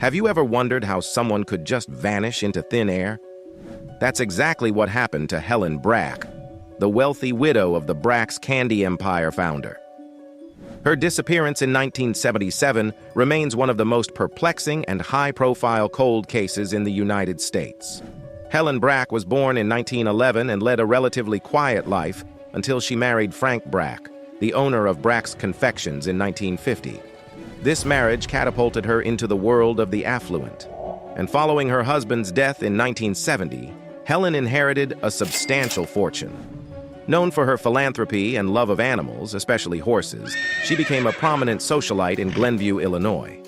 Have you ever wondered how someone could just vanish into thin air? That's exactly what happened to Helen Brach, the wealthy widow of the Brach's candy empire founder. Her disappearance in 1977 remains one of the most perplexing and high-profile cold cases in the United States. Helen Brach was born in 1911 and led a relatively quiet life until she married Frank Brach, the owner of Brach's Confections, in 1950. This marriage catapulted her into the world of the affluent. And following her husband's death in 1970, Helen inherited a substantial fortune. Known for her philanthropy and love of animals, especially horses, she became a prominent socialite in Glenview, Illinois.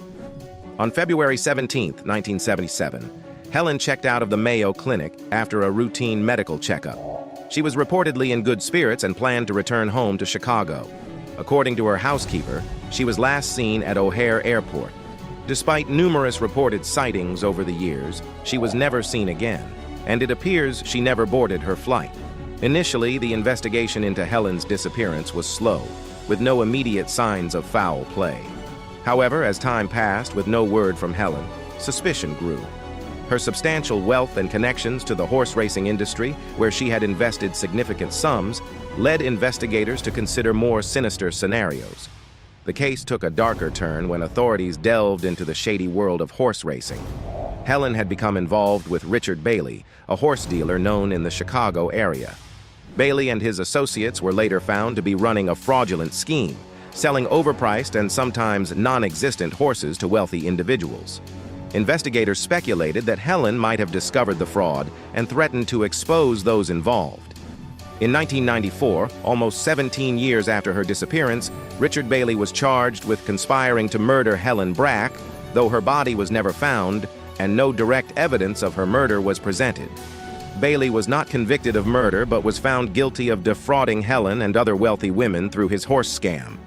On February 17, 1977, Helen checked out of the Mayo Clinic after a routine medical checkup. She was reportedly in good spirits and planned to return home to Chicago. According to her housekeeper, she was last seen at O'Hare Airport. Despite numerous reported sightings over the years, she was never seen again, and it appears she never boarded her flight. Initially, the investigation into Helen's disappearance was slow, with no immediate signs of foul play. However, as time passed with no word from Helen, suspicion grew. Her substantial wealth and connections to the horse racing industry, where she had invested significant sums, led investigators to consider more sinister scenarios. The case took a darker turn when authorities delved into the shady world of horse racing. Helen had become involved with Richard Bailey, a horse dealer known in the Chicago area. Bailey and his associates were later found to be running a fraudulent scheme, selling overpriced and sometimes non-existent horses to wealthy individuals. Investigators speculated that Helen might have discovered the fraud and threatened to expose those involved. In 1994, almost 17 years after her disappearance, Richard Bailey was charged with conspiring to murder Helen Brach, though her body was never found and no direct evidence of her murder was presented. Bailey was not convicted of murder but was found guilty of defrauding Helen and other wealthy women through his horse scam.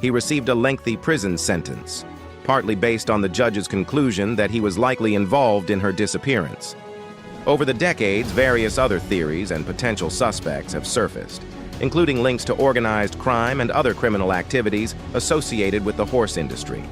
He received a lengthy prison sentence, partly based on the judge's conclusion that he was likely involved in her disappearance. Over the decades, various other theories and potential suspects have surfaced, including links to organized crime and other criminal activities associated with the horse industry.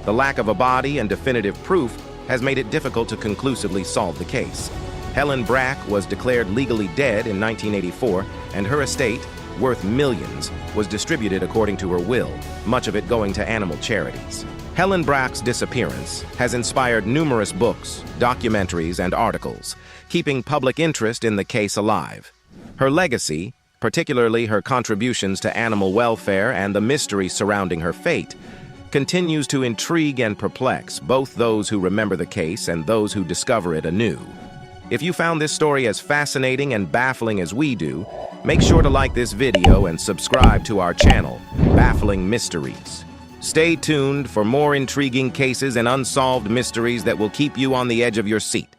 The lack of a body and definitive proof has made it difficult to conclusively solve the case. Helen Brach was declared legally dead in 1984, and her estate, worth millions, was distributed according to her will, much of it going to animal charities. Helen Brach's disappearance has inspired numerous books, documentaries, and articles, keeping public interest in the case alive. Her legacy, particularly her contributions to animal welfare and the mystery surrounding her fate, continues to intrigue and perplex both those who remember the case and those who discover it anew. If you found this story as fascinating and baffling as we do, make sure to like this video and subscribe to our channel, Baffling Mysteries. Stay tuned for more intriguing cases and unsolved mysteries that will keep you on the edge of your seat.